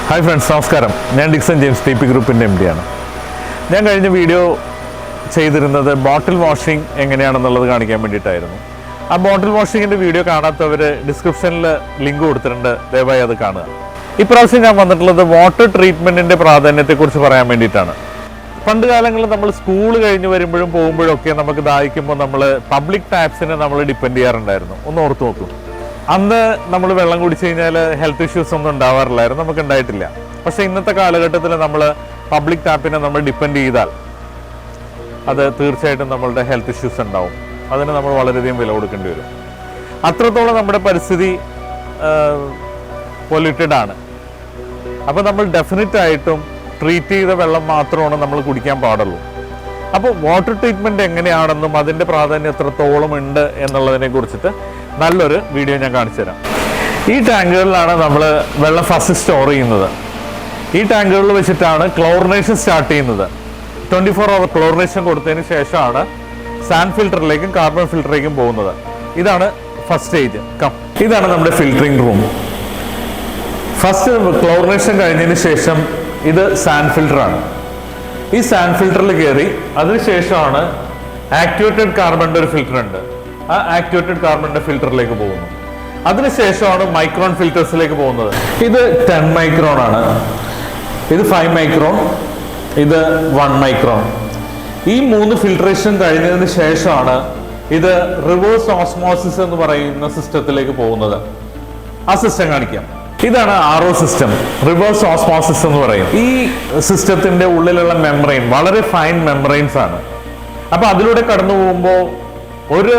Hi friends, നമസ്കാരം. ഞാൻ Dixon James TP ഗ്രൂപ്പിൻ്റെ MD ആണ്. ഞാൻ കഴിഞ്ഞ വീഡിയോ ചെയ്തിരുന്നത് ബോട്ടിൽ വാഷിംഗ് എങ്ങനെയാണെന്നുള്ളത് കാണിക്കാൻ വേണ്ടിയിട്ടായിരുന്നു. ആ ബോട്ടിൽ വാഷിങ്ങിൻ്റെ വീഡിയോ കാണാത്തവർ ഡിസ്ക്രിപ്ഷനിൽ ലിങ്ക് കൊടുത്തിട്ടുണ്ട്, ദയവായി അത് കാണുക. ഇപ്രാവശ്യം ഞാൻ വന്നിട്ടുള്ളത് വാട്ടർ ട്രീറ്റ്മെൻറ്റിൻ്റെ പ്രാധാന്യത്തെക്കുറിച്ച് പറയാൻ വേണ്ടിയിട്ടാണ്. പണ്ട് കാലങ്ങളിൽ നമ്മൾ സ്കൂൾ കഴിഞ്ഞ് വരുമ്പോഴും പോകുമ്പോഴും ഒക്കെ നമുക്ക് ദാഹിക്കുമ്പോൾ നമ്മൾ പബ്ലിക് ടാപ്സിനെ നമ്മൾ ഡിപ്പെൻഡ് ചെയ്യാറുണ്ടായിരുന്നു. ഒന്ന് ഓർത്ത് നോക്കൂ. അന്ന് നമ്മൾ വെള്ളം കുടിച്ചു കഴിഞ്ഞാൽ ഹെൽത്ത് ഇഷ്യൂസ് ഒന്നും ഉണ്ടാവാറില്ലായിരുന്നു, നമുക്ക് ഉണ്ടായിട്ടില്ല. പക്ഷേ ഇന്നത്തെ കാലഘട്ടത്തിൽ നമ്മൾ പബ്ലിക് ടാപ്പിനെ നമ്മൾ ഡിപ്പെൻഡ് ചെയ്താൽ അത് തീർച്ചയായിട്ടും നമ്മളുടെ ഹെൽത്ത് ഇഷ്യൂസ് ഉണ്ടാവും. അതിന് നമ്മൾ വളരെയധികം വില കൊടുക്കേണ്ടി വരും. അത്രത്തോളം നമ്മുടെ പരിസ്ഥിതി പൊല്യൂട്ടഡ് ആണ്. അപ്പോൾ നമ്മൾ ഡെഫിനറ്റ് ആയിട്ടും ട്രീറ്റ് ചെയ്ത വെള്ളം മാത്രമാണ് നമ്മൾ കുടിക്കാൻ പാടുള്ളൂ. അപ്പോൾ വാട്ടർ ട്രീറ്റ്മെൻറ്റ് എങ്ങനെയാണെന്നും അതിൻ്റെ പ്രാധാന്യം എത്രത്തോളം ഉണ്ട് എന്നുള്ളതിനെ കുറിച്ചിട്ട് നല്ലൊരു വീഡിയോ ഞാൻ കാണിച്ചു തരാം. ഈ ടാങ്കുകളിലാണ് നമ്മൾ വെള്ളം ഫസ്റ്റ് സ്റ്റോർ ചെയ്യുന്നത്. ഈ ടാങ്കുകളിൽ വെച്ചിട്ടാണ് ക്ലോറിനേഷൻ സ്റ്റാർട്ട് ചെയ്യുന്നത്. 24 hour ക്ലോറിനേഷൻ കൊടുത്തതിന് ശേഷമാണ് സാൻഡ് ഫിൽറ്ററിലേക്കും കാർബൺ ഫിൽറ്ററിലേക്കും പോകുന്നത്. ഇതാണ് ഫസ്റ്റ് സ്റ്റേജ്. ഇതാണ് നമ്മുടെ ഫിൽറ്ററിംഗ് റൂം. ഫസ്റ്റ് ക്ലോറിനേഷൻ കഴിഞ്ഞതിന് ശേഷം ഇത് സാൻഡ് ഫിൽറ്ററാണ്. ഈ സാൻഡ് ഫിൽറ്ററിൽ കയറി അതിനുശേഷമാണ് ആക്ടിവേറ്റഡ് കാർബണിൻ്റെ ഒരു ഫിൽറ്റർ ഉണ്ട്. ആ ആക്ടിവേറ്റഡ് കാർബണിൻ്റെ ഫിൽറ്ററിലേക്ക് പോകുന്നു. അതിനുശേഷമാണ് മൈക്രോൺ ഫിൽറ്റേഴ്സിലേക്ക് പോകുന്നത്. ഇത് 10 മൈക്രോൺ ആണ്, ഇത് 5 മൈക്രോൺ, ഇത് 1 മൈക്രോൺ. ഈ 3 ഫിൽട്രേഷൻ കഴിഞ്ഞതിന് ശേഷമാണ് ഇത് റിവേഴ്സ് ഓസ്മോസിസ് എന്ന് പറയുന്ന സിസ്റ്റത്തിലേക്ക് പോകുന്നത്. ആ സിസ്റ്റം കാണിക്കാം. ഇതാണ് RO സിസ്റ്റം, റിവേഴ്സ് ഓസ്മോസിസ് എന്ന് പറയും. ഈ സിസ്റ്റത്തിന്റെ ഉള്ളിലുള്ള മെംബ്രെയിൻ വളരെ ഫൈൻ മെംബ്രെയിൻസ് ആണ്. അപ്പൊ അതിലൂടെ കടന്നു പോകുമ്പോൾ ഒരു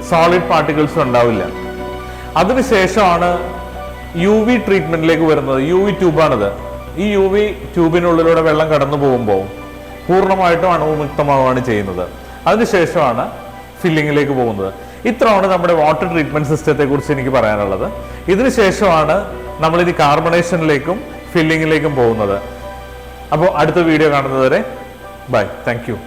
സോളിഡ് പാർട്ടിക്കിൾസ് ഉണ്ടാവില്ല. അതിനുശേഷമാണ് UV ട്രീറ്റ്മെന്റിലേക്ക് വരുന്നത്. UV ട്യൂബാണിത്. ഈ UV ട്യൂബിനുള്ളിലൂടെ വെള്ളം കടന്നു പോകുമ്പോൾ പൂർണ്ണമായിട്ടും അണുവിമുക്തമാവുകയാണ് ചെയ്യുന്നത്. അതിനുശേഷമാണ് ഫില്ലിങ്ങിലേക്ക് പോകുന്നത്. ഇത്രയാണ് നമ്മുടെ വാട്ടർ ട്രീറ്റ്മെന്റ് സിസ്റ്റത്തെ കുറിച്ച് എനിക്ക് പറയാനുള്ളത്. ഇതിനുശേഷമാണ് നമ്മളിത് കാർബണേഷനിലേക്കും ഫില്ലിങ്ങിലേക്കും പോകുന്നത്. അപ്പോൾ അടുത്ത വീഡിയോ കാണുന്നതുവരെ ബൈ, താങ്ക് യു.